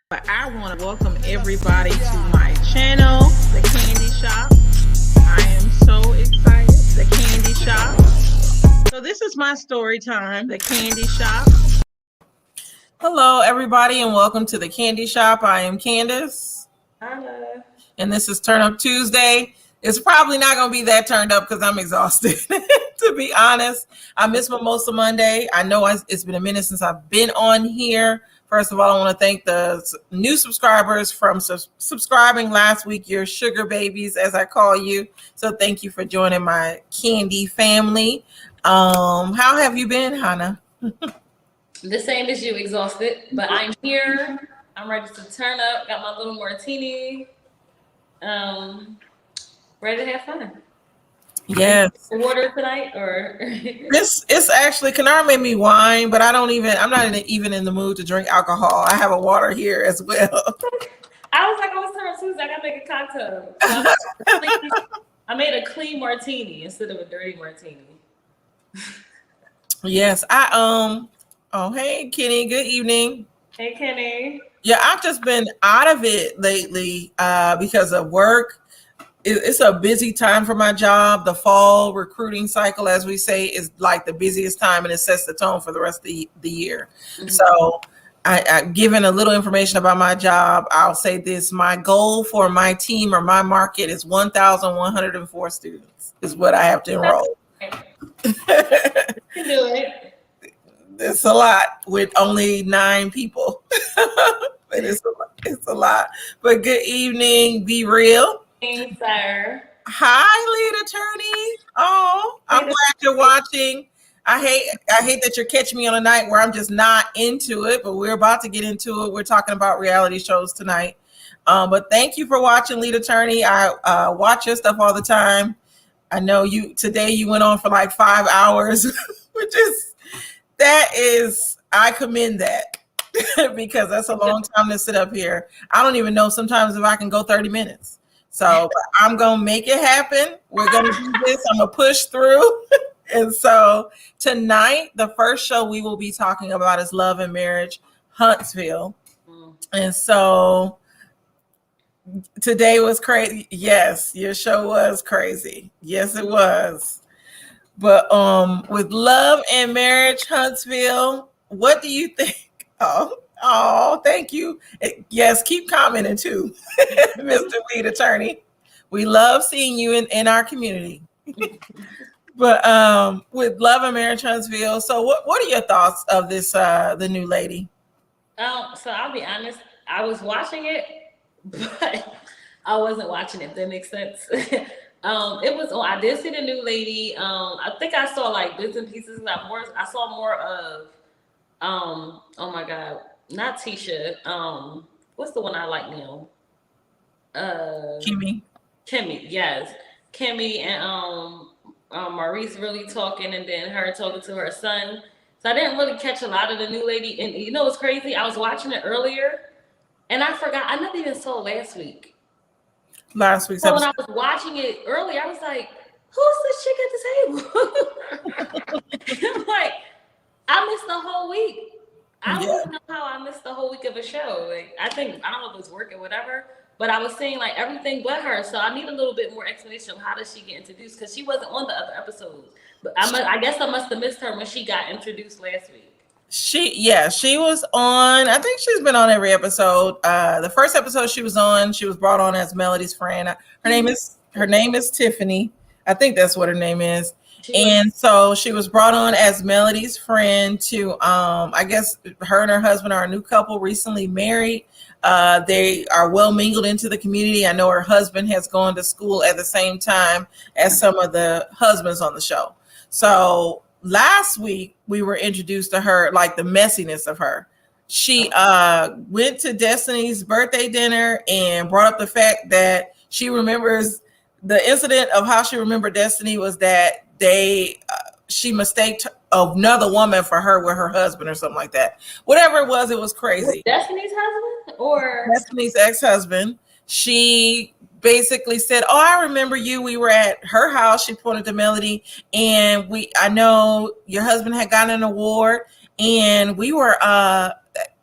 But I want to welcome everybody to my channel, The Candy Shop. I am so excited. The Candy Shop. So this is my story time, The Candy Shop. Hello, everybody, and welcome to The Candy Shop. I am Candace. Hello. And this is Turn Up Tuesday. It's probably not going to be that turned up because I'm exhausted, to be honest. I missed Mimosa Monday. I know it's been a minute since I've been on here. First of all, I want to thank the new subscribers from subscribing last week, your sugar babies, as I call you. So thank you for joining my candy family. How have you been, Hannah? The same as you, exhausted, but I'm here. I'm ready to turn up. Got my little martini. Ready to have fun. Yes. Water tonight, or It's actually Kanar made me wine, but I'm not even in the mood to drink alcohol. I have a water here as well. I was like, I was Turn Up Tuesday. I gotta make a cocktail. So I made a clean martini instead of a dirty martini. Yes, Oh, hey, Kenny. Good evening. Hey, Kenny. Yeah, I've just been out of it lately because of work. It's a busy time for my job. The fall recruiting cycle, as we say, is like the busiest time, and it sets the tone for the rest of the year. Mm-hmm. So I given a little information about my job, I'll say this. My goal for my team or my market is 1,104 students is what I have to enroll. You can do it. It's a lot with only 9 people. But it's a lot. But good evening, Be Real. Hey, sir. Hi, lead attorney. Oh, I'm glad you're watching. I hate that you're catching me on a night where I'm just not into it, but we're about to get into it. We're talking about reality shows tonight. But thank you for watching, lead attorney. I watch your stuff all the time. I know today you went on for like 5 hours, which is I commend that because that's a long time to sit up here. I don't even know sometimes if I can go 30 minutes. So I'm going to make it happen. We're going to do this. I'm going to push through. And so tonight, the first show we will be talking about is Love and Marriage, Huntsville. And so today was crazy. Yes, your show was crazy. Yes, it was. But with Love and Marriage, Huntsville, what do you think? Oh, thank you. Yes, keep commenting too, Mr. Lead Attorney. We love seeing you in our community. But with Love and Marriage Huntsville, so what are your thoughts of this the new lady? So I'll be honest, I was watching it, but I wasn't watching it. If that makes sense. It was on. I did see the new lady. I think I saw like bits and pieces. I saw more of oh my God, not Tisha. What's the one I like now? Kimmy, yes. Kimmy and Maurice really talking, and then her talking to her son. So I didn't really catch a lot of the new lady. And you know what's crazy? I was watching it earlier and I forgot. I never even saw last week's episode. When I was watching it earlier, I was like, who's this chick at the table? I'm like, I missed the whole week. I don't know how I missed the whole week of a show. Like, I don't know if it was work or whatever, but I was seeing like everything but her. So I need a little bit more explanation of how does she get introduced, because she wasn't on the other episodes. But I guess I must have missed her when she got introduced last week. She was on. I think she's been on every episode. The first episode she was on, she was brought on as Melody's friend. Her name is Tiffany. I think that's what her name is. And so she was brought on as Melody's friend to, I guess her and her husband are a new couple, recently married. They are well mingled into the community. I know her husband has gone to school at the same time as some of the husbands on the show. So last week we were introduced to her, like the messiness of her. She went to Destiny's birthday dinner and brought up the fact that she remembers the incident of how she remembered Destiny was that she mistaked another woman for her with her husband or something like that. Whatever it was crazy. Destiny's husband or Destiny's ex-husband. She basically said, "Oh, I remember you. We were at her house." She pointed to Melody, and I know your husband had gotten an award, and we were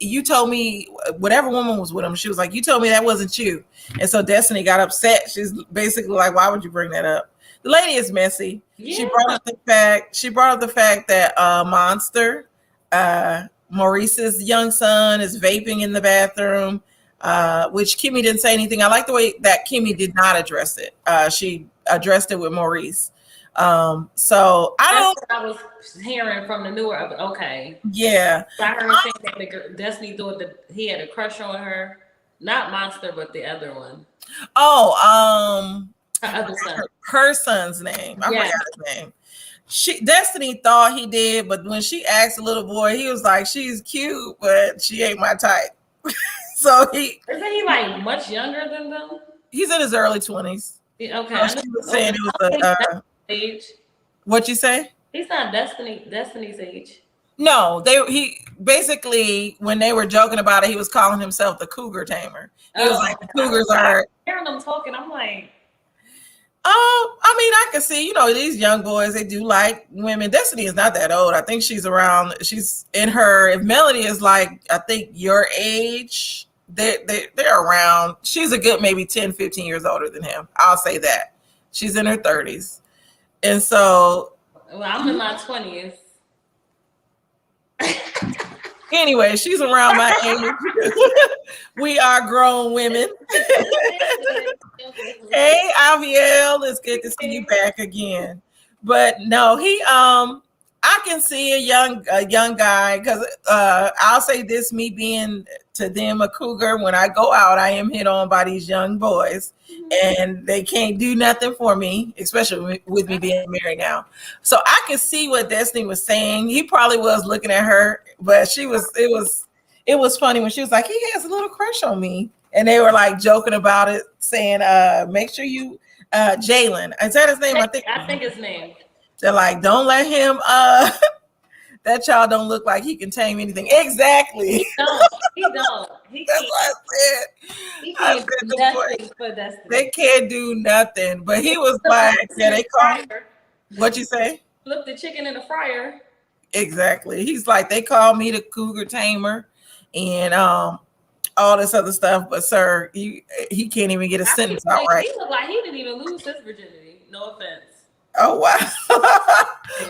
you told me whatever woman was with him. She was like, you told me that wasn't you. And so Destiny got upset. She's basically like, why would you bring that up? The lady is messy. Yeah. She brought up the fact that Monster, Maurice's young son, is vaping in the bathroom, which Kimmy didn't say anything. I like the way that Kimmy did not address it. She addressed it with Maurice. So I was hearing from the newer of it. Okay. Yeah. I heard her saying that Destiny thought that he had a crush on her. Not Monster, but the other one. Oh, her other son. Her son's name. I forgot his name. Destiny thought he did, but when she asked the little boy, he was like, she's cute, but she ain't my type. So isn't he like much younger than them? He's in his early 20s. Yeah, okay. So she was saying it was age. What'd you say? He's not Destiny's age. No, he basically, when they were joking about it, he was calling himself the cougar tamer. He was like, the cougars are hearing them talking. I'm like, I mean, I can see, these young boys, they do like women. Destiny is not that old. I think she's in her, if Melody is like, I think your age, they're around, she's a good maybe 10, 15 years older than him. I'll say that. She's in her 30s. And so. Well, I'm in my 20s. Anyway, she's around my age. We are grown women. Hey, Aviel, it's good to see you back again. But no, I can see a young guy, because I'll say this, me being to them a cougar, when I go out, I am hit on by these young boys, and they can't do nothing for me, especially with me being married now. So I can see what Destiny was saying. He probably was looking at her, but it was funny when she was like, he has a little crush on me. And they were like joking about it, saying, make sure you, Jalen, is that his name? I think his name. They're like, don't let him, that child don't look like he can tame anything. Exactly. He don't. That's what I said. He can't do nothing for Destiny. They can't do nothing. But he was like, they call him. What'd you say? Flip the chicken in the fryer. Exactly. He's like, they call me the cougar tamer and all this other stuff. But sir, he can't even get a sentence out right. He looked like he didn't even lose his virginity. No offense. Oh wow.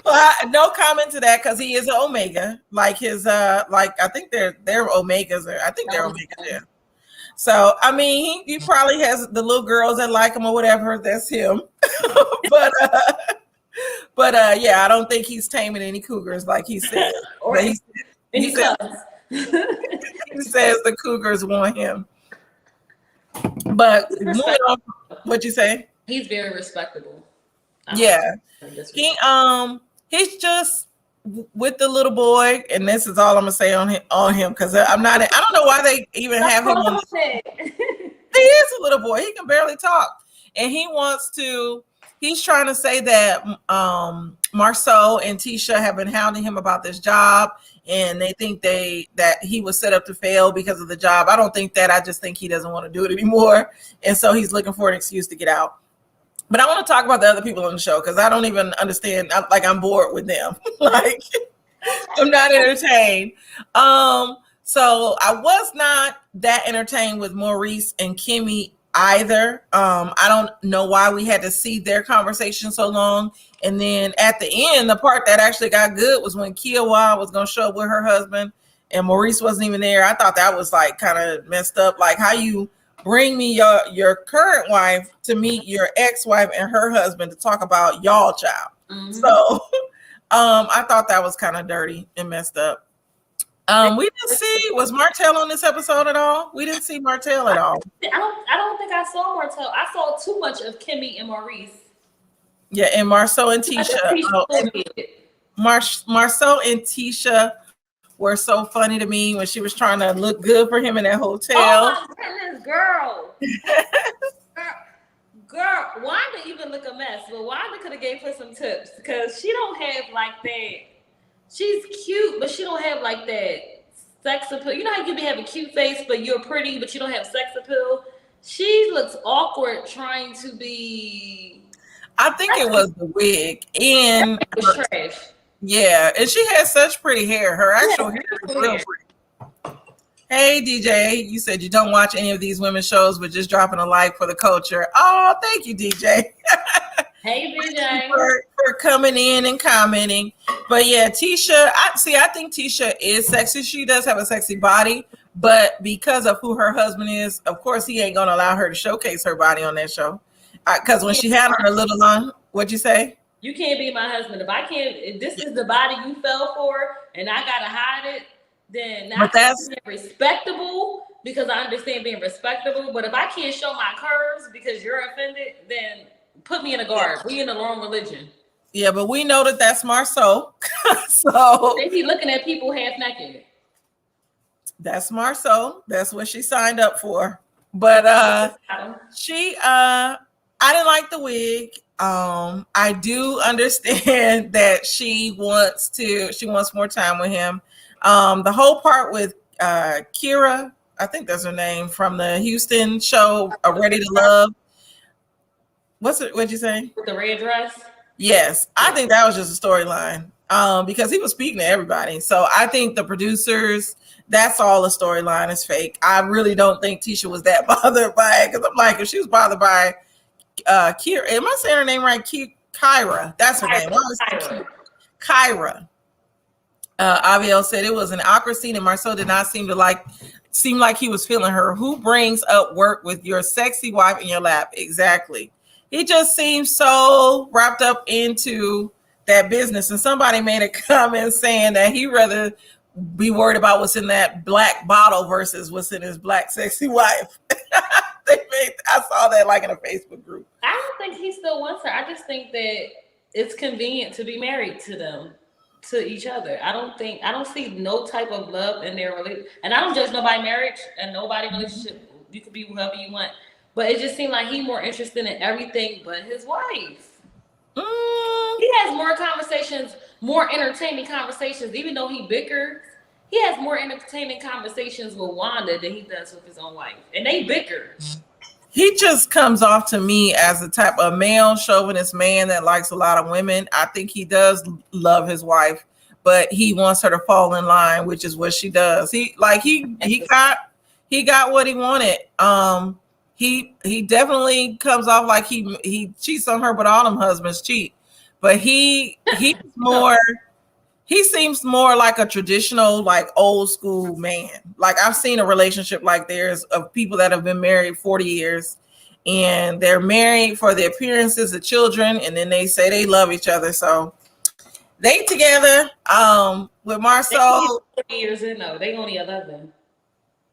Well, no comment to that, because he is an Omega. Like his like I think they're Omegas, or I think they're Omegas, yeah. So I mean, he probably has the little girls that like him or whatever. That's him. but yeah, I don't think he's taming any cougars like he said. He says the cougars want him. But moving on, what'd you say? He's very respectable. Yeah, he's just with the little boy, and this is all I'm gonna say on him, because I don't know why they even have him on. He is a little boy. He can barely talk, and he's trying to say that Marceau and Tisha have been hounding him about this job, and they think that he was set up to fail because of the job. I don't think that. I just think he doesn't want to do it anymore, and so he's looking for an excuse to get out. But I want to talk about the other people on the show, because I don't even understand. I'm bored with them. Like, I'm not entertained. So I was not that entertained with Maurice and Kimmy either. I don't know why we had to see their conversation so long. And then at the end, the part that actually got good was when Kiowa was going to show up with her husband and Maurice wasn't even there. I thought that was like kind of messed up. Like, how you bring me your current wife to meet your ex-wife and her husband to talk about y'all child. Mm-hmm. So I thought that was kind of dirty and messed up. We didn't see, was Martell on this episode at all? We didn't see Martell at all. I don't think I saw Martell. I saw too much of Kimmy and Maurice. Yeah, and Marceau and Tisha. Marceau and Tisha were so funny to me when she was trying to look good for him in that hotel. Oh my goodness, girl. Girl, Wanda even look a mess, but Wanda could have gave her some tips, because she don't have like that. She's cute, but she don't have like that sex appeal. You know how you can have a cute face, but you're pretty, but you don't have sex appeal? She looks awkward trying to be. I think it was the wig and it was trash. Yeah, and she has such pretty hair. Her actual hair is real pretty. Hey DJ, you said you don't watch any of these women's shows, but just dropping a like for the culture. Oh, thank you, DJ. Hey, BJ. for coming in and commenting. But yeah, Tisha, I think Tisha is sexy. She does have a sexy body, but because of who her husband is, of course, he ain't gonna allow her to showcase her body on that show. Because when she had her little on, what'd you say? You can't be my husband. If this is the body you fell for and I gotta hide it, then that's respectable because I understand being respectable. But if I can't show my curves because you're offended, then put me in a guard. We in the wrong religion. Yeah, but we know that that's Marceau. So they be looking at people half naked. That's Marceau. That's what she signed up for. But I didn't like the wig. I do understand that she wants more time with him. The whole part with Kira, I think that's her name, from the Houston show, Ready to Love. What'd you say? With the red dress? Yes. I think that was just a storyline. Because he was speaking to everybody. So I think the producers, that's all a storyline, is fake. I really don't think Tisha was that bothered by it. Because I'm like, if she was bothered by Kira, am I saying her name right? Kyra. That's her name. Kyra. Aviel said it was an awkward scene and Marceau did not seem like he was feeling her. Who brings up work with your sexy wife in your lap? Exactly. He just seems so wrapped up into that business. And somebody made a comment saying that he'd rather be worried about what's in that black bottle versus what's in his black sexy wife. I saw that like in a Facebook group. I don't think he still wants her. I just think that it's convenient to be married to them, to each other. I don't see no type of love in their relationship. And I don't judge nobody marriage and nobody relationship. You could be whoever you want. But it just seemed like he's more interested in everything but his wife. He has more conversations, more entertaining conversations, even though he bickers. He has more entertaining conversations with Wanda than he does with his own wife. And they bicker. He just comes off to me as a type of male chauvinist man that likes a lot of women. I think he does love his wife, but he wants her to fall in line, which is what she does. He got what he wanted. He definitely comes off like he cheats on her, but all them husbands cheat. But he's more. He seems more like a traditional, like old school man. Like I've seen a relationship like theirs of people that have been married 40 years and they're married for the appearances of children. And then they say they love each other. So they together with Marceau. 40 years in though. They only 11.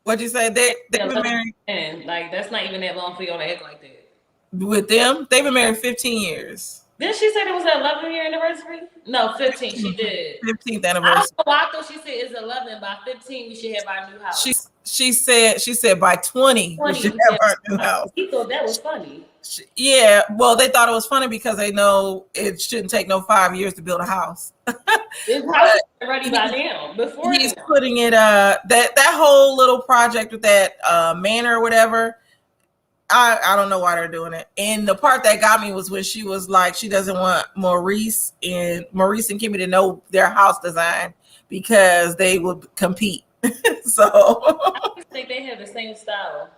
What'd you say? They've been married. And like, that's not even that long for y'all to act like that. With them, they've been married 15 years. Didn't she say it was an 11-year anniversary? No, 15. She did. 15th anniversary. I thought she said it's 11. By 15, we should have our new house. She said by 20 we should have our new house. He thought that was funny. Yeah, well, they thought it was funny because they know it shouldn't take no 5 years to build a house. This house is ready by now. Before he's putting it that whole little project with that manor or whatever. I don't know why they're doing it. And the part that got me was when she was like, she doesn't want Maurice and Kimmy to know their house design because they would compete. So I think they have the same style.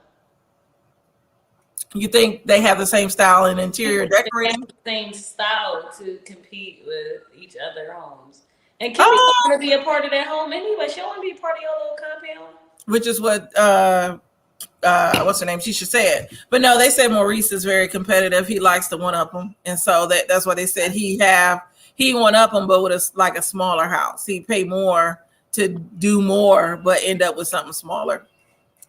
You think they have the same style in interior decorating? The same style to compete with each other homes. And Kimmy's want to be a part of that home anyway. She don't want to be a part of your little compound. Which is what what's her name? Tisha said. But no, they said Maurice is very competitive. He likes to one up them, and so that's why they said he one up them, but with a smaller house. He pay more to do more, but end up with something smaller.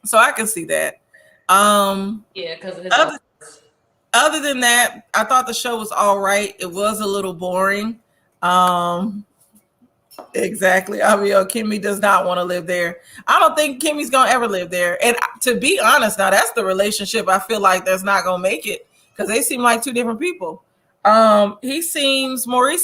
So I can see that. Yeah, because other than that, I thought the show was all right. It was a little boring. Exactly. Kimmy does not want to live there. I don't think Kimmy's gonna ever live there. And to be honest, now that's the relationship I feel like that's not gonna make it because they seem like two different people. Maurice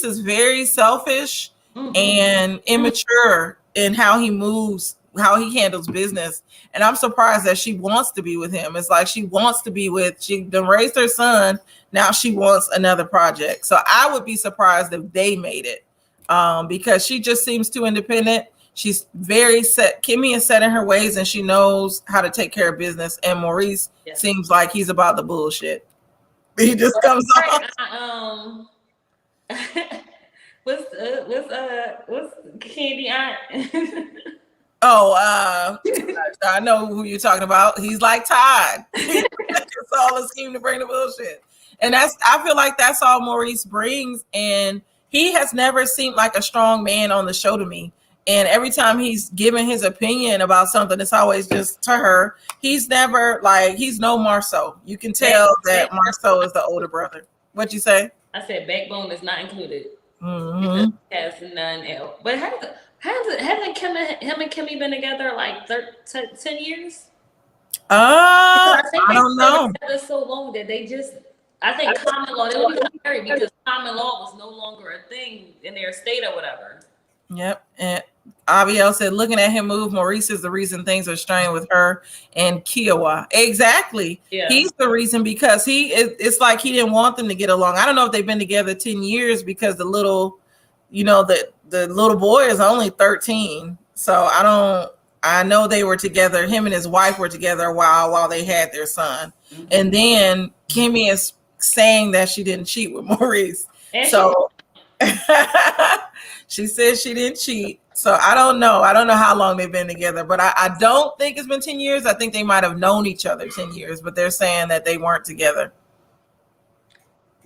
is very selfish and immature in how he moves, how he handles business. And I'm surprised that she wants to be with him. It's like she done raised her son. Now she wants another project. So I would be surprised if they made it. Because she just seems too independent. She's very set. Kimmy is set in her ways, and she knows how to take care of business. And Maurice seems like he's about the bullshit. He just comes on. What's Candy Aunt? Oh, I know who you're talking about. He's like Todd. It's all a scheme to bring the bullshit. And I feel like that's all Maurice brings. And he has never seemed like a strong man on the show to me. And every time he's given his opinion about something, it's always just to her. He's never he's no Marceau. You can tell that Marceau is the older brother. What'd you say? I said backbone is not included. Mm-hmm. Has none else. But haven't him and Kimmy been together like 10 years? I don't know. So long that they just, I think common law, they only got married because common law was no longer a thing in their state or whatever. Yep. And Abiel said, looking at him move, Maurice is the reason things are strained with her and Kiowa. Exactly. Yeah. He's the reason because it's like he didn't want them to get along. I don't know if they've been together 10 years because the little boy is only 13. So I know they were together. Him and his wife were together a while they had their son. Mm-hmm. And then Kimmy is saying that she didn't cheat with Maurice. And so she says she didn't cheat. So I don't know. I don't know how long they've been together, but I don't think it's been 10 years. I think they might have known each other 10 years, but they're saying that they weren't together.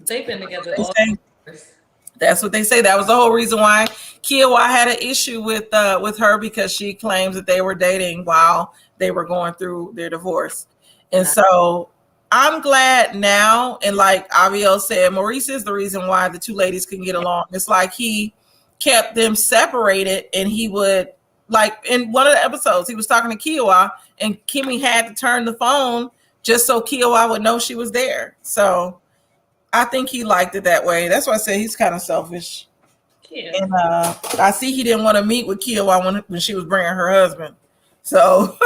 They've been together all years. That's what they say. That was the whole reason why Kiowa had an issue with her, because she claims that they were dating while they were going through their divorce. And so I'm glad now. And like Abiel said, Maurice is the reason why the two ladies couldn't get along. It's like he kept them separated, and he would, like in one of the episodes, he was talking to Kiowa, and Kimmy had to turn the phone just so Kiowa would know she was there. So I think he liked it that way. That's why I say he's kind of selfish. Yeah. And I see he didn't want to meet with Kiowa when she was bringing her husband. So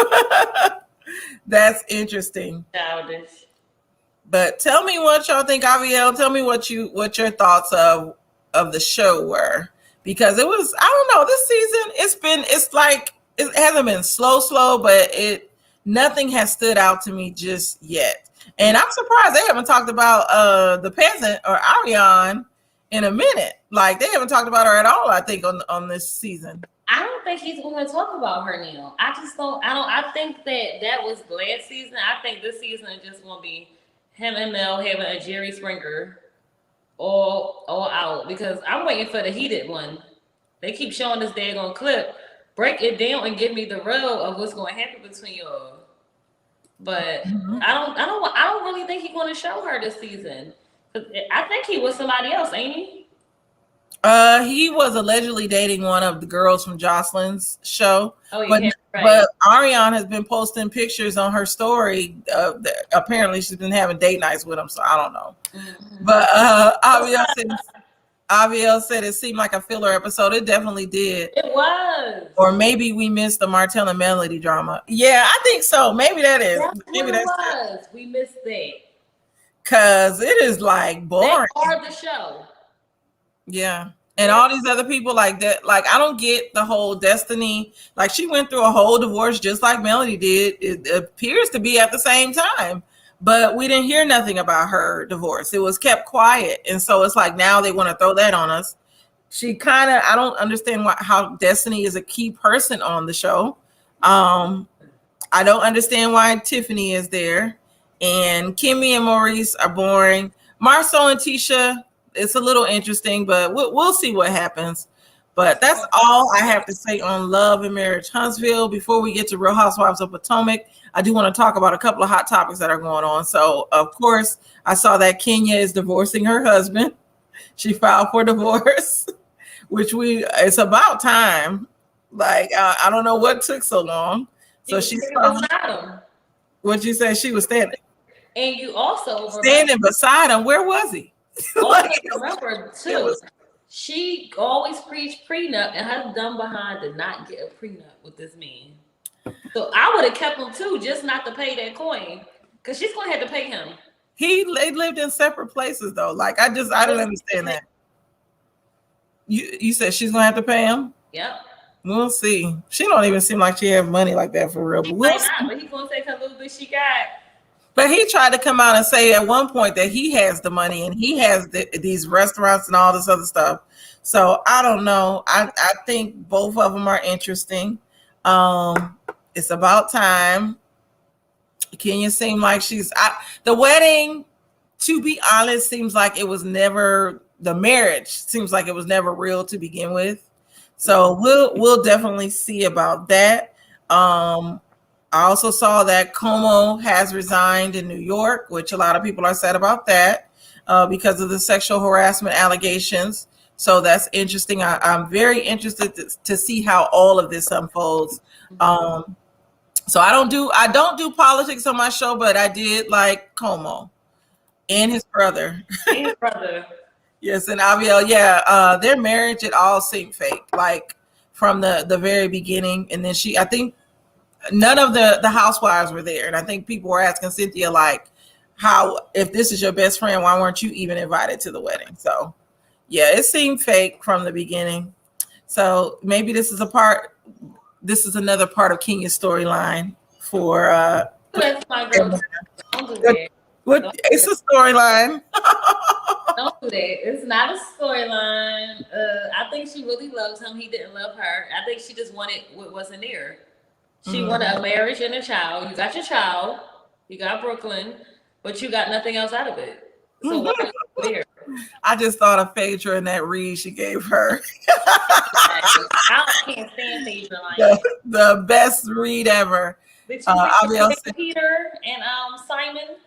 that's interesting. Childish. But tell me what y'all think, Abiel. Tell me what your thoughts of the show were, because it was, I don't know, this season it hasn't been slow, but nothing has stood out to me just yet. And I'm surprised they haven't talked about the peasant or Ariane in a minute. Like, they haven't talked about her at all, I think, on this season. I don't think he's going to talk about her now. I think that was last season. I think this season is just going to be him and Mel having a Jerry Springer all out, because I'm waiting for the heated one. They keep showing this daggone clip. Break it down and give me the real of what's going to happen between y'all. But I don't really think he's going to show her this season. I think he was somebody else, ain't he? He was allegedly dating one of the girls from Jocelyn's show. Oh, yeah, right. But Ariane has been posting pictures on her story. Apparently, she's been having date nights with him, so I don't know. Mm-hmm. But Abiel said it seemed like a filler episode. It definitely did. It was. Or maybe we missed the Martell and Melody drama. Yeah, I think so. Maybe that is. Maybe that's it. We missed that. Because it is like boring. They are the show. Yeah. And all these other people like that. Like, I don't get the whole Destiny. Like, she went through a whole divorce just like Melody did. It appears to be at the same time. But we didn't hear nothing about her divorce. It was kept quiet. And so it's like now they want to throw that on us. She kind of, I don't understand how Destiny is a key person on the show. I don't understand why Tiffany is there. And Kimmy and Maurice are boring. Marceau and Tisha, it's a little interesting, but we'll see what happens. But that's all I have to say on Love and Marriage Huntsville. Before we get to Real Housewives of Potomac, I do want to talk about a couple of hot topics that are going on. So, of course, I saw that Kenya is divorcing her husband. She filed for divorce, which it's about time. Like, I don't know what took so long. So she's what'd you say? She was standing. And you also standing beside him. Where was he? Remember too. She always preached prenup, and her dumb behind did not get a prenup with this man. So I would have kept him too, just not to pay that coin, because she's gonna have to pay him. They lived in separate places though. Like, I don't understand that. You said she's gonna have to pay him? Yep. We'll see. She don't even seem like she have money like that for real. He But we'll might see. not, but he gonna take her little bit she got. But he tried to come out and say at one point that he has the money and he has these restaurants and all this other stuff. So I don't know. I think both of them are interesting. It's about time. Kenya seemed like the wedding, to be honest, seems like it was never, the marriage seems like it was never real to begin with. So we'll definitely see about that. I also saw that Como has resigned in New York, which a lot of people are sad about that because of the sexual harassment allegations. So that's interesting. I'm very interested to see how all of this unfolds. So I don't do politics on my show, but I did like Como and his brother. His brother. Yes, and Abiel, yeah, their marriage, it all seemed fake, like from the very beginning. And then I think none of the housewives were there. And I think people were asking Cynthia, like, if this is your best friend, why weren't you even invited to the wedding? So yeah, it seemed fake from the beginning. So maybe this is another part of Kenya's storyline for That's my girl. Don't do that. It's a storyline. Don't do that. It's not a storyline. I think she really loves him. He didn't love her. I think she just wanted what wasn't there. She wanted a marriage and a child. You got your child. You got Brooklyn, but you got nothing else out of it. So what is there? I just thought of Phaedra and that read she gave her. I can't stand Phaedra like the best read ever. Abiel said, Peter and Simon.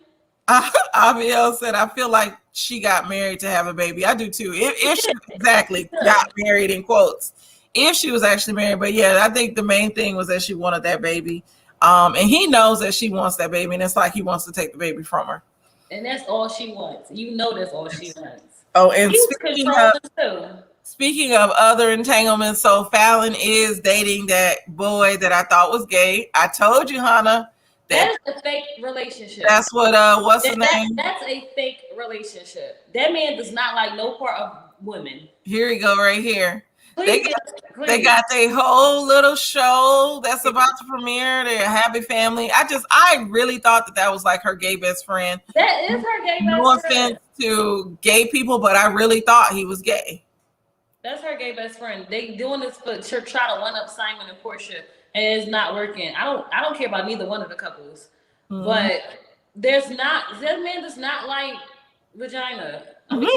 Abiel said, I feel like she got married to have a baby. I do too. If she exactly got married in quotes. If she was actually married. But yeah, I think the main thing was that she wanted that baby. And he knows that she wants that baby. And it's like he wants to take the baby from her. And that's all she wants. You know that's all she wants. Oh, and speaking of other entanglements, so Fallon is dating that boy that I thought was gay. I told you, Hannah. That is a fake relationship. That's what what's the name? That's a fake relationship. That man does not like no part of women. Here we go, right here. They got their whole little show that's about to premiere. They're a happy family. I really thought that was like her gay best friend. That is her gay best friend. No offense to gay people, but I really thought he was gay. That's her gay best friend. They doing this to try to one up Simon and Portia, and it's not working. I don't care about neither one of the couples, but that man does not like vagina. I mean,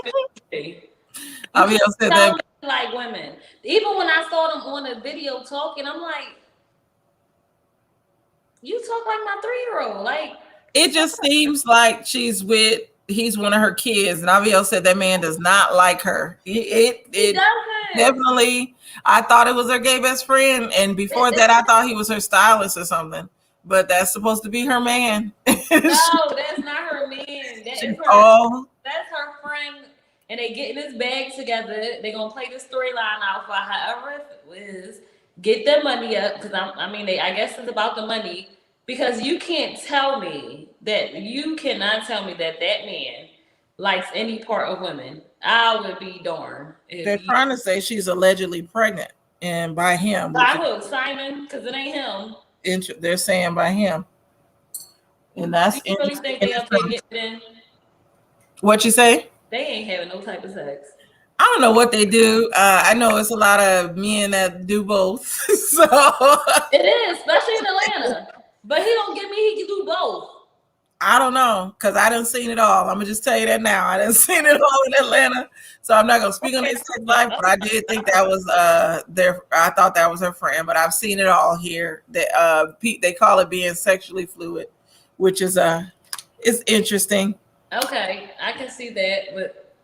said that. Like women. Even when I saw them on the video talking, I'm like, you talk like my 3-year-old. Like, it just seems like he's one of her kids. And Abiel said that man does not like her. It definitely, I thought it was her gay best friend. And before that, I thought he was her stylist or something. But that's supposed to be her man. No, that's not her man. That's her friend. And they getting this bag together. They're gonna play this storyline out for however it is. Get their money up, because I guess it's about the money. Because you cannot tell me that that man likes any part of women. I would be darned. They're trying to say she's allegedly pregnant, and by him. By who? Simon? Because it ain't him. They're saying by him, and that's. You really think they up there getting in? What you say? They ain't having no type of sex. I don't know what they do. I know it's a lot of men that do both. So it is, especially in Atlanta. But he don't get me. He can do both. I don't know, because I didn't seen it all. I'm gonna just tell you that now. I didn't seen it all in Atlanta, so I'm not gonna speak on his life. But I did think that was I thought that was her friend, but I've seen it all here. That they call it being sexually fluid, which is it's interesting. Okay, I can see that, but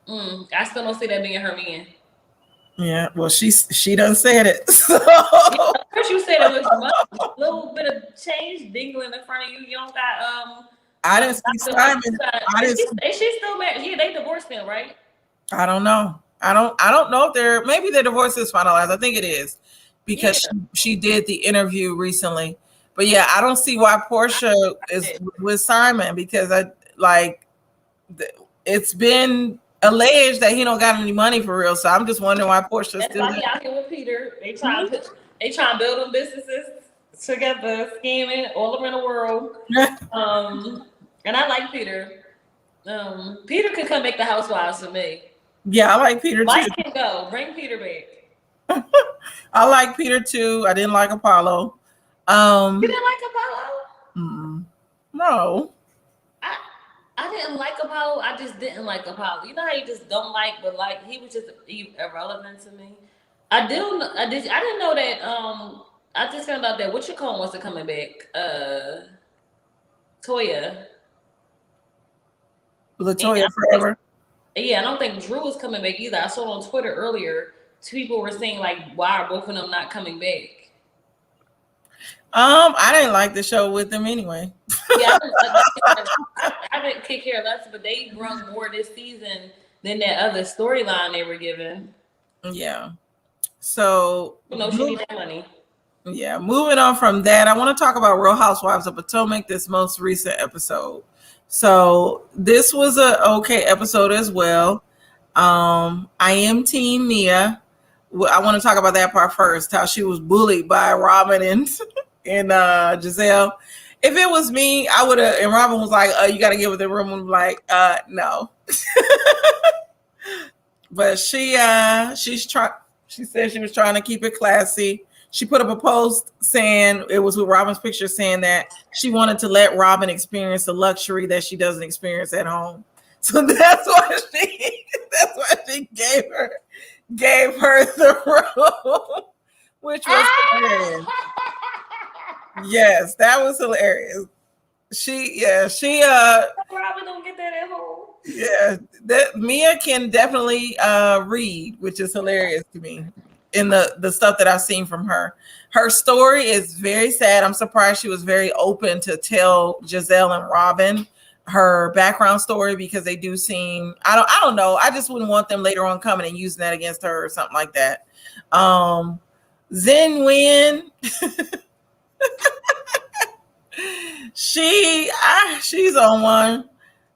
I still don't see that being her man. Yeah, well, she done said it. So. Yeah, first you said it was a little bit of change dingling in front of you. You don't got I didn't see Simon. Is she still married? Yeah, they divorced him, right? I don't know. I don't know if maybe their divorce is finalized. I think it is, because she did the interview recently. But yeah, I don't see why Portia is with Simon, because it's been alleged that he don't got any money for real. So I'm just wondering why Portia's still out here with Peter. They trying to, They trying to build them businesses together, scheming all around the world. And I like Peter. Peter could come make the Housewives for me. Yeah, I like Peter Mike too. can go. Bring Peter back. I like Peter too. I didn't like Apollo. You didn't like Apollo? No. I didn't like Apollo. I just didn't like Apollo. You know how you just don't like, but like he was just irrelevant to me. I didn't know that. I just found out that what you call wasn't coming back. Latoya forever. Yeah, I don't think Drew was coming back either. I saw on Twitter earlier, people were saying like, why are both of them not coming back? I didn't like the show with them anyway. Yeah, I didn't kick care less, but they brung more this season than that other storyline they were given. Yeah. So she need that money. Yeah, moving on from that, I want to talk about Real Housewives of Potomac, this most recent episode. So this was a okay episode as well. I am Team Mia. I want to talk about that part first, how she was bullied by Robin and Giselle. If it was me, I would have, and Robin was like, you got to get with the room. I'm like, no. But she said she was trying to keep it classy. She put up a post saying, it was with Robin's picture, saying that she wanted to let Robin experience the luxury that she doesn't experience at home. So that's why she gave her the role, which was hilarious. Yes, that was hilarious. Robin don't get that at home. Yeah, that Mia can definitely read, which is hilarious to me. In the stuff that I've seen from her. Her story is very sad. I'm surprised she was very open to tell Giselle and Robin her background story, because they do seem, I don't know. I just wouldn't want them later on coming and using that against her or something like that. Zen Win. She's on one.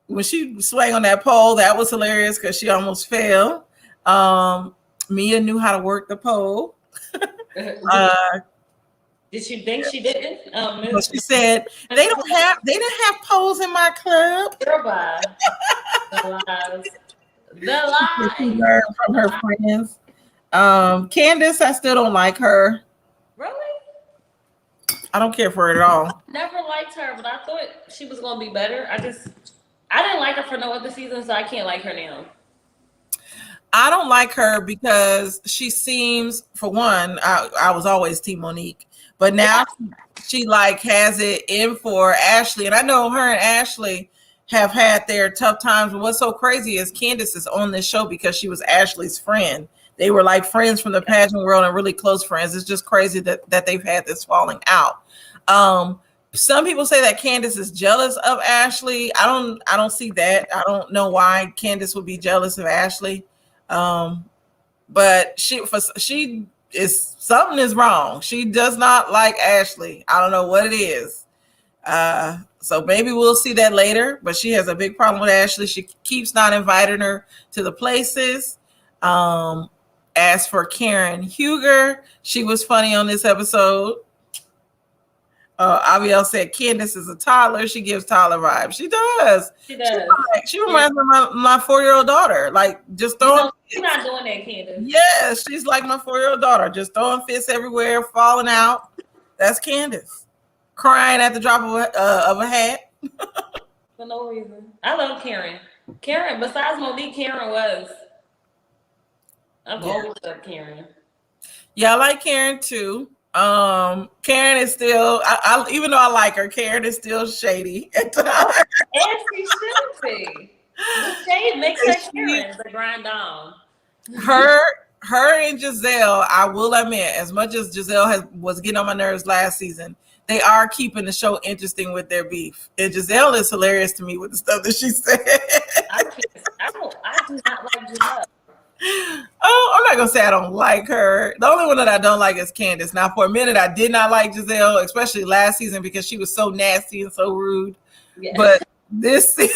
When she swung on that pole, that was hilarious because she almost fell. Mia knew how to work the pole. Did she think she didn't? But she said they didn't have poles in my club. Girl, bye. The lies. She learned from her friends. Candace, I still don't like her. Really? I don't care for her at all. Never liked her, but I thought she was gonna be better. I didn't like her for no other season, so I can't like her now. I don't like her because she seems, for one, I was always Team Monique, but now she like has it in for Ashley. And I know her and Ashley have had their tough times. But what's so crazy is Candace is on this show because she was Ashley's friend. They were like friends from the pageant world and really close friends. It's just crazy that they've had this falling out. Some people say that Candace is jealous of Ashley. I don't see that. I don't know why Candace would be jealous of Ashley. But something is wrong. She does not like Ashley. I don't know what it is. So maybe we'll see that later, but she has a big problem with Ashley. She keeps not inviting her to the places. As for Karen Huger, she was funny on this episode. Abiel said Candace is a toddler. She gives toddler vibes. She does. She does. She reminds me of my 4-year-old daughter. Like just throwing. She's not doing that, Candace. Yes, she's like my 4-year-old daughter, just throwing fists everywhere, falling out. That's Candace. Crying at the drop of a hat. For no reason. I love Karen. Karen, besides Monique, Karen was. I've always loved Karen. Yeah, I like Karen too. Karen is still, I even though I like her, Karen is still shady at times. And she should be. The shade makes her Karen, the grind down. Her and Giselle, I will admit, as much as Giselle was getting on my nerves last season, they are keeping the show interesting with their beef. And Giselle is hilarious to me with the stuff that she said. I do not like Giselle. Oh, I'm not gonna say I don't like her. The only one that I don't like is Candace. Now, for a minute, I did not like Giselle, especially last season because she was so nasty and so rude. Yeah. But this season,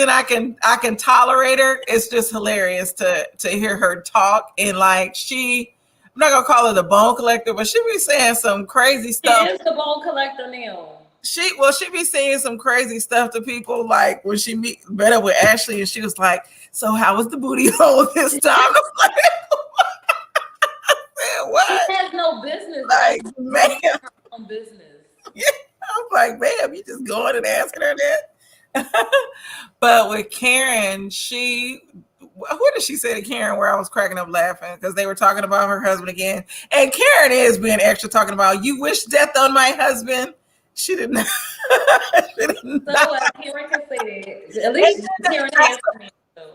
I can tolerate her. It's just hilarious to hear her talk, and like she not gonna call her the bone collector, but she be saying some crazy stuff. She is the bone collector now. She be saying some crazy stuff to people, like when she met up with Ashley, and she was like, "So how was the booty hole this time?" I was like, what? She has no business. Like, man, her own business. Yeah, I was like, "Ma'am, you just going and asking her that." But with Karen, what did she say to Karen where I was cracking up laughing because they were talking about her husband again, and Karen is being extra talking about, "You wish death on my husband." She did not. Karen can say that. At least Karen has me.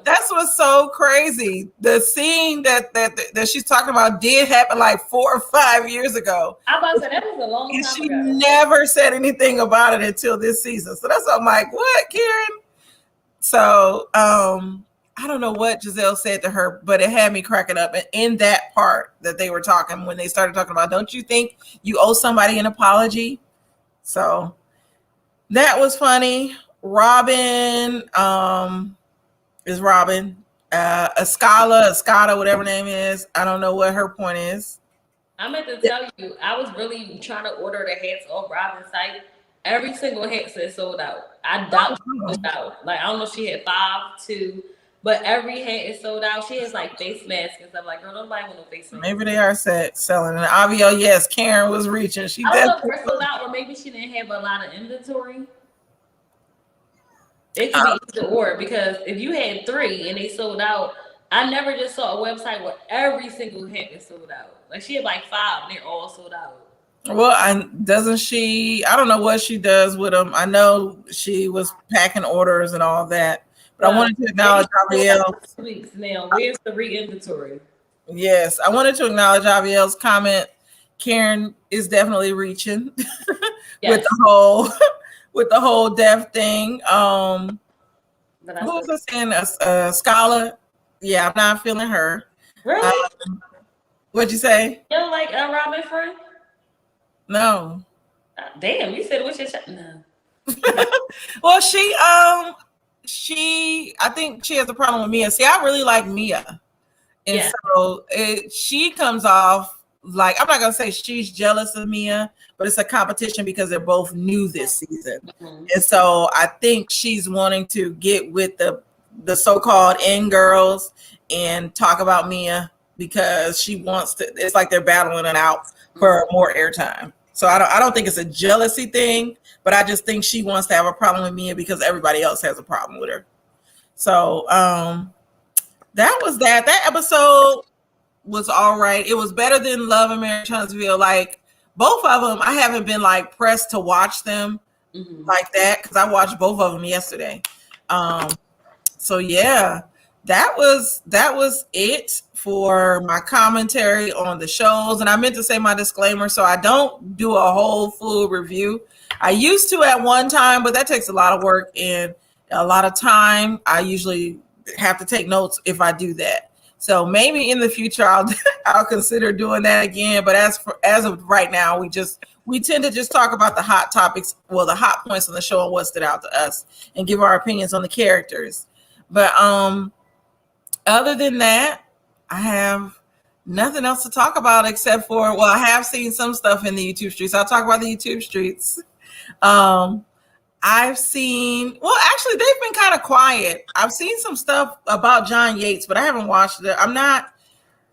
That's what's so crazy. The scene that she's talking about did happen like 4 or 5 years ago. I was about to say that was a long time she ago. Never said anything about it until this season. So that's what I'm like, what, Karen? So I don't know what Giselle said to her, but it had me cracking up. And in that part that they were talking, when they started talking about, don't you think you owe somebody an apology? So that was funny. Robin is Robin. Escala, whatever her name is. I don't know what her point is. I meant to tell you, I was really trying to order the hats off Robin's site. Every single hat said sold out. I doubt she sold out. Like, I don't know if she had 5, 2, but every hat is sold out. She has like face masks and stuff. Like, girl, nobody want no face mask. Maybe they are selling. And Avio, yes, Karen was reaching. She I don't know if they're sold out, or maybe she didn't have a lot of inventory. It could be either or, because if you had 3 and they sold out, I never just saw a website where every single hat is sold out. Like, she had like 5 and they're all sold out. Well, doesn't she? I don't know what she does with them. I know she was packing orders and all that. But I wanted to acknowledge Aviel. Weeks now. Where's the re-inventory? Yes, I wanted to acknowledge Aviel's comment. Karen is definitely reaching with the whole deaf thing. Who was I saying? Scala. Yeah, I'm not feeling her. Really? What'd you say? You don't like a Robin friend? No. Damn, you said what's your no. Well, I think she has a problem with Mia. See, I really like Mia. And so she comes off like, I'm not going to say she's jealous of Mia, but it's a competition because they're both new this season. Mm-hmm. And so I think she's wanting to get with the so-called in girls and talk about Mia because she wants to, it's like they're battling it out for more airtime. So I don't think it's a jealousy thing, but I just think she wants to have a problem with Mia because everybody else has a problem with her. So that was that. That episode was all right. It was better than Love and Marriage Huntsville. Like, both of them, I haven't been like pressed to watch them like that because I watched both of them yesterday. So yeah, that was it for my commentary on the shows. And I meant to say my disclaimer, so I don't do a whole full review. I used to at one time, but that takes a lot of work and a lot of time. I usually have to take notes if I do that. So maybe in the future I'll consider doing that again. But as of right now, we tend to just talk about the hot topics, well, the hot points on the show and what stood out to us, and give our opinions on the characters. But other than that, I have nothing else to talk about except for, well, I have seen some stuff in the YouTube streets. I'll talk about the YouTube streets. I've seen, well, actually, they've been kind of quiet. I've seen some stuff about John Yates, but I haven't watched it. I'm not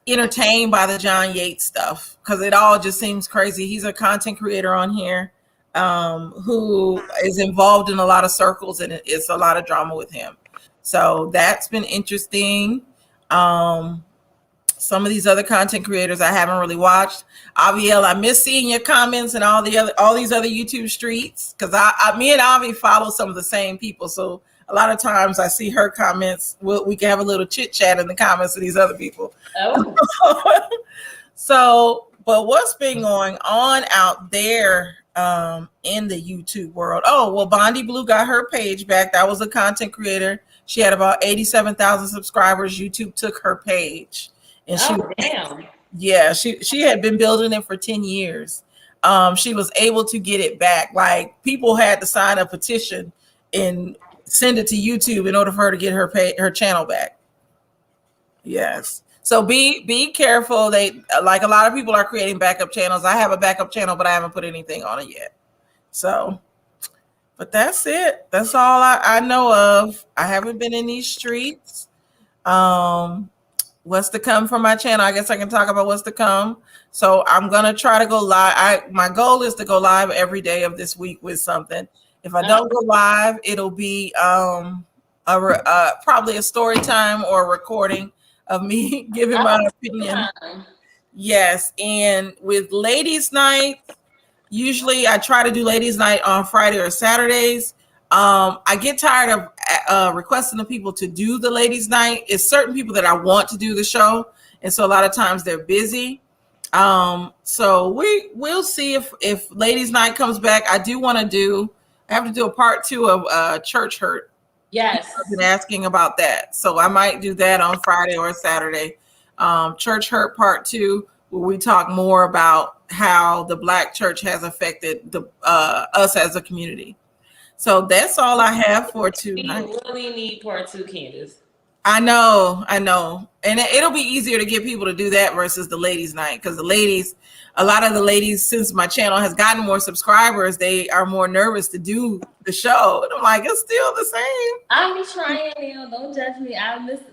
entertained by the John Yates stuff because it all just seems crazy. He's a content creator on here who is involved in a lot of circles, and it's a lot of drama with him. So that's been interesting. Some of these other content creators I haven't really watched. Aviel, I miss seeing your comments and all these other YouTube streets because me and Avi follow some of the same people. So a lot of times I see her comments. We can have a little chit chat in the comments of these other people. Oh. So, but what's been going on out there in the YouTube world? Oh, well, Bondi Blue got her page back. That was a content creator. She had about 87,000 subscribers. YouTube took her page. And she had been building it for 10 years. She was able to get it back. Like, people had to sign a petition and send it to YouTube in order for her to get her channel back. Yes. So be careful. They like a lot of people are creating backup channels. I have a backup channel, but I haven't put anything on it yet. So, but that's it. That's all I know of. I haven't been in these streets. What's to come from my channel? I guess I can talk about what's to come. So I'm gonna try to go live. My goal is to go live every day of this week with something. If I don't go live, it'll be probably a story time or a recording of me giving my opinion. Yes, and with ladies' night, usually I try to do ladies' night on Friday or Saturdays. I get tired of requesting the people to do the ladies' night. It's certain people that I want to do the show, and so a lot of times they're busy. So we'll see if ladies' night comes back. I have to do a part 2 of Church Hurt. Yes, I've been asking about that, so I might do that on Friday or Saturday. Church Hurt Part 2, where we talk more about how the Black church has affected us as a community. So that's all I have for tonight. We really need part 2, Candace. I know. And it'll be easier to get people to do that versus the ladies' night, because a lot of the ladies, since my channel has gotten more subscribers, they are more nervous to do the show. And I'm like, it's still the same. I'll be trying, don't judge me. I missed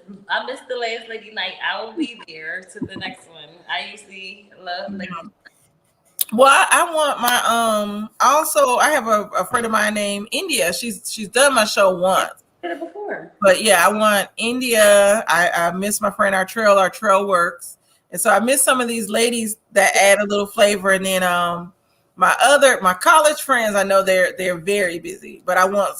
the last lady night. I will be there to the next one. I usually love ladies. Well, I want my also I have a friend of mine named India. She's done my show once. I did it before. But yeah, I want India. I miss my friend Our Trail works. And so I miss some of these ladies that add a little flavor. And then my college friends, I know they're very busy, but I want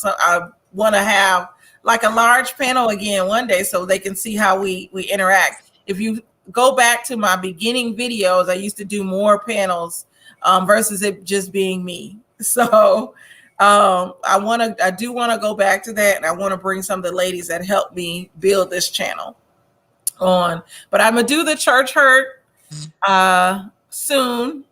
to have like a large panel again one day so they can see how we interact. If you go back to my beginning videos, I used to do more panels versus it just being me. So I do want to go back to that, and I want to bring some of the ladies that helped me build this channel on. But I'm gonna do the Church Hurt soon,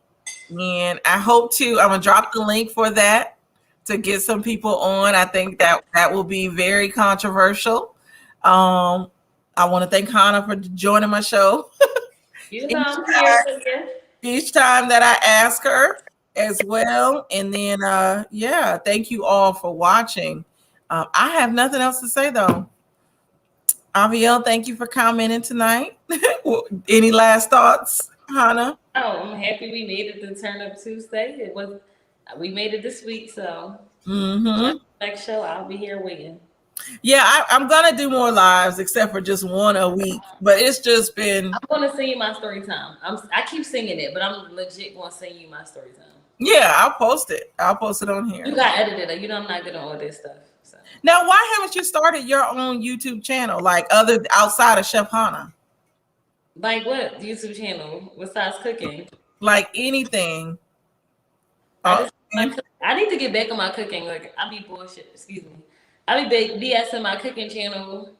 and I'm gonna drop the link for that to get some people on. I think that will be very controversial. I want to thank Hannah for joining my show. Each time that I ask her as well. And then thank you all for watching. I have nothing else to say though. Aviel, thank you for commenting tonight. Any last thoughts, Hannah? Oh, I'm happy we made it to Turn Up Tuesday. We made it this week, so next show I'll be here waiting. Yeah, I'm gonna do more lives except for just one a week, but it's just been. I'm gonna sing you my story time. I keep singing it, but I'm legit gonna sing you my story time. Yeah, I'll post it. I'll post it on here. You got edited it. I'm not good on all this stuff. So. Now, why haven't you started your own YouTube channel, like outside of Chef Hannah? Like what YouTube channel besides cooking? Like anything. I need to get back on my cooking. Like I be bullshit. Excuse me. I be BS in my cooking channel.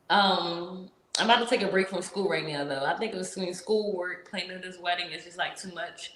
I'm about to take a break from school right now, though. I think it was between school, work, planning this wedding. It's just like too much.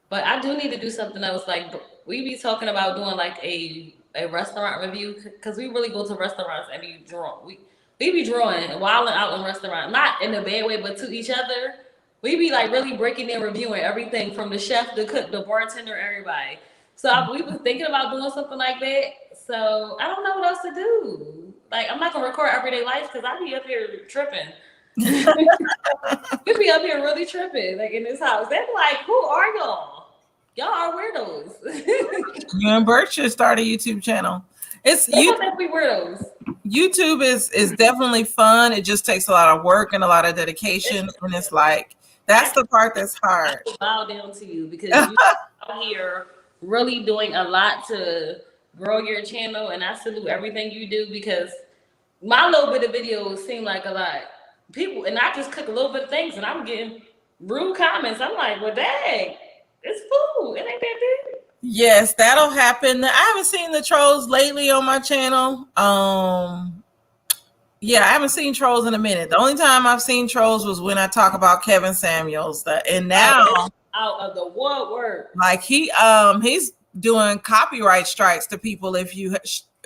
But I do need to do something else. Like we be talking about doing like a restaurant review, because we really go to restaurants and we draw. We be drawing and wilding out in restaurants, not in a bad way, but to each other. We be like really breaking and reviewing everything from the chef, the cook, the bartender, everybody. So we was thinking about doing something like that. So I don't know what else to do. Like I'm not gonna record everyday life because I be up here tripping. We be up here really tripping, like in this house. They're like, "Who are y'all? Y'all are weirdos." You and Bert should start a YouTube channel. We weirdos. YouTube is definitely fun. It just takes a lot of work and a lot of dedication, and it's like that's the part that's hard. I bow down to you because you out here really doing a lot to grow your channel, and I salute everything you do because my little bit of videos seem like a lot. People, and I just cook a little bit of things, and I'm getting rude comments. I'm like, well, dang, it's food. It ain't that big. Yes, that'll happen. I haven't seen the trolls lately on my channel. Yeah, I haven't seen trolls in a minute. The only time I've seen trolls was when I talk about Kevin Samuels. And now out of the woodwork, like he's doing copyright strikes to people if you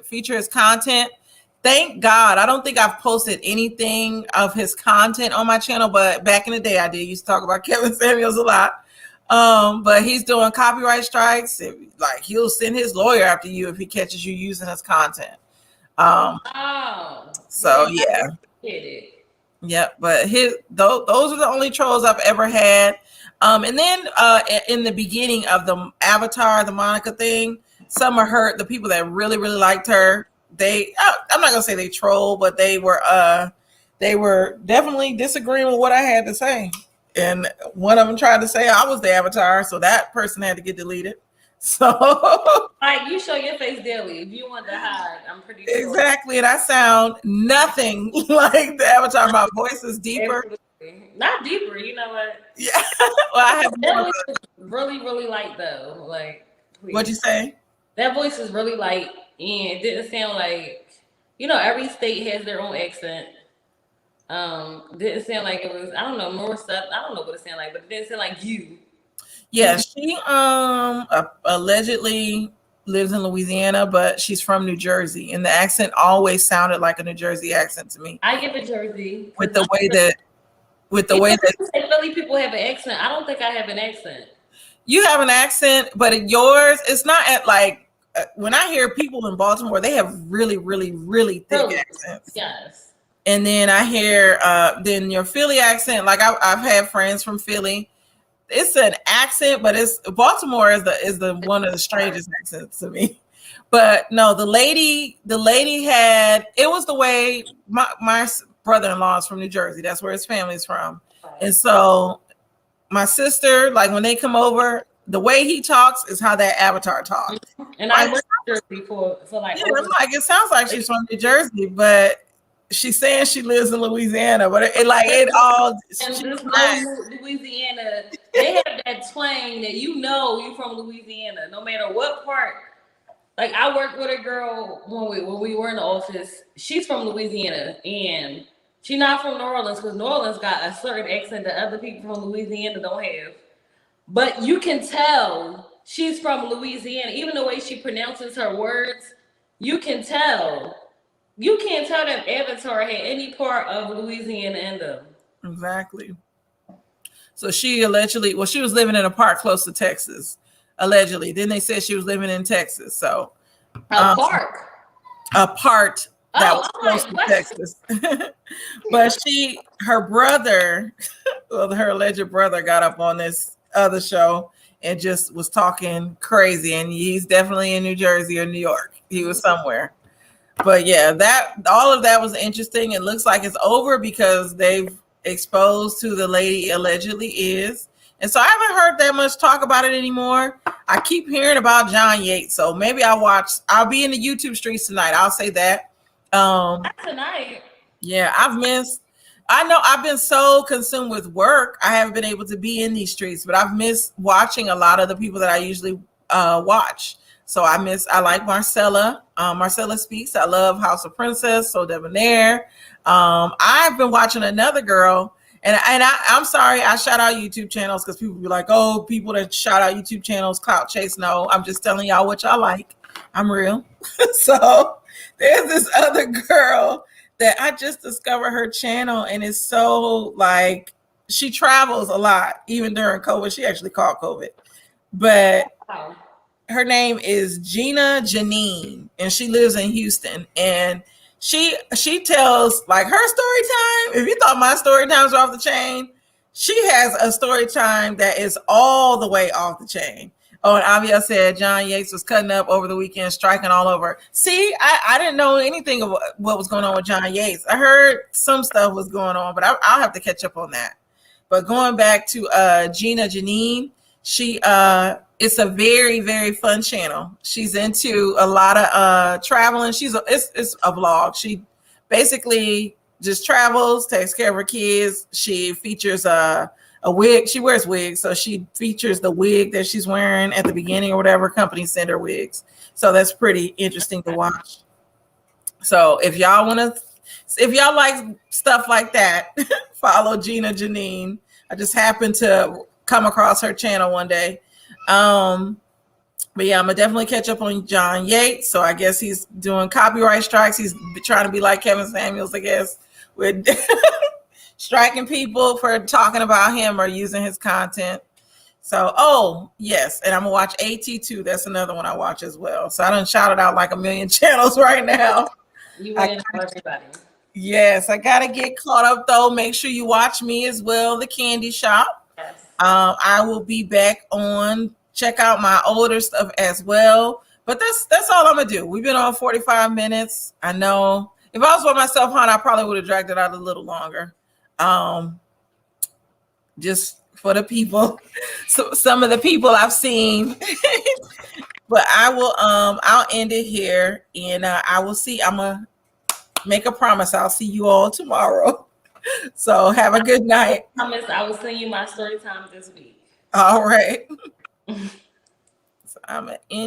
feature his content Thank God. I don't think I've posted anything of his content on my channel, but back in the day I did used to talk about Kevin Samuels a lot. But he's doing copyright strikes. Like he'll send his lawyer after you if he catches you using his content. So yeah. Yep, but those are the only trolls I've ever had. And then in the beginning of the Avatar, the Monica thing, some of her, the people that really, really liked her, I'm not gonna say they troll, but they were definitely disagreeing with what I had to say. And one of them tried to say I was the Avatar, so that person had to get deleted. So like you show your face daily. If you want to hide, I'm pretty sure. Exactly, and I sound nothing like the Avatar. My voice is deeper. Not deeper, you know what? Yeah. Well, I have that voice is really, really light though. Like please. What'd you say? That voice is really light and it didn't sound like, you know, every state has their own accent. Didn't sound like it was, I don't know, more stuff. I don't know what it sounded like, but it didn't sound like you. Yeah, she allegedly lives in Louisiana, but she's from New Jersey, and the accent always sounded like a New Jersey accent to me. I get the Jersey with the way that Philly people have an accent. I don't think I have an accent. You have an accent, but yours, it's not at like when I hear people in Baltimore, they have really, really, really thick accents. Yes. And then I hear then your Philly accent. Like I've had friends from Philly. It's an accent, but it's Baltimore is the one of the strangest accents to me. But no, the lady had, it was the way my brother-in-law is from New Jersey. That's where his family's from. And so my sister, like when they come over, the way he talks is how that Avatar talks. And I worked in Jersey for like, yeah, I'm like, it sounds like she's from New Jersey, but she's saying she lives in Louisiana, but it all. Louisiana, they have that twang that you know you from Louisiana, no matter what part. Like I worked with a girl when we were in the office. She's from Louisiana, and she's not from New Orleans because New Orleans got a certain accent that other people from Louisiana don't have. But you can tell she's from Louisiana, even the way she pronounces her words. You can tell. You can't tell that Avatar had any part of Louisiana in them. Exactly. So she allegedly, she was living in a park close to Texas, allegedly. Then they said she was living in Texas. So a park? A part that was close to Texas. But her brother, her alleged brother got up on this other show and just was talking crazy. And he's definitely in New Jersey or New York. He was somewhere. But yeah, all of that was interesting. It looks like it's over because they've exposed who the lady allegedly is. And so I haven't heard that much talk about it anymore. I keep hearing about John Yates. So maybe I'll be in the YouTube streets tonight. I'll say that. Tonight. Yeah, I've been so consumed with work. I haven't been able to be in these streets, but I've missed watching a lot of the people that I usually watch. So I like Marcella. Marcella Speaks. I love House of Princess, So Debonair. I've been watching another girl, and I'm sorry, I shout out YouTube channels because people be like, oh, people that shout out YouTube channels, clout chase. No, I'm just telling y'all what y'all like. I'm real. So there's this other girl that I just discovered her channel, and it's so like she travels a lot, even during COVID. She actually caught COVID, but her name is Gina Janine, and she lives in Houston. And she tells like her story time. If you thought my story times were off the chain, she has a story time that is all the way off the chain. Oh, and Avia said John Yates was cutting up over the weekend, striking all over. See, I didn't know anything of what was going on with John Yates. I heard some stuff was going on, but I'll have to catch up on that. But going back to Gina Janine, it's a very, very fun channel. She's into a lot of traveling. It's a vlog. She basically just travels, takes care of her kids. She features a wig. She wears wigs, so she features the wig that she's wearing at the beginning or whatever. Company send her wigs, so that's pretty interesting to watch. So if y'all like stuff like that, follow Gina Janine. I just happened to come across her channel one day. But yeah, I'm gonna definitely catch up on John Yates. So I guess he's doing copyright strikes. He's trying to be like Kevin Samuels, I guess, with striking people for talking about him or using his content. So, oh yes, and I'm gonna watch AT2. That's another one I watch as well. So I done shouted out like a million channels right now. You went for everybody. Yes, I gotta get caught up though. Make sure you watch me as well, The Candy Shop. Yes. I will be back on. Check out my older stuff as well. But that's all I'm gonna do. We've been on 45 minutes. I know if I was by myself, hon, I probably would have dragged it out a little longer. Just for the people, so some of the people I've seen. But I will I'll end it here, and I will see. I'm gonna make a promise. I'll see you all tomorrow. So have a good night. I promise I will send you my story time this week. All right. So I'm gonna end